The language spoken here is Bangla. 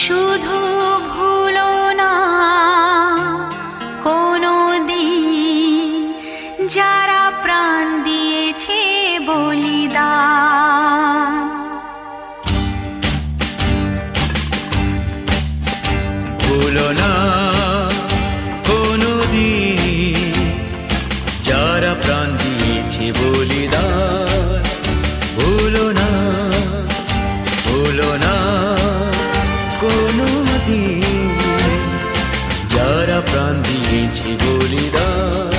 শুধু ভুলো না কোনো দিন যারা প্রাণ দিয়েছে বলিদান। ভুলো না কোনো দিন যারা প্রাণ দিয়েছে বলিদান। ভুলো না, ভুলো না কোনো দিন যারা প্রাণ দিয়েছে বলিদান।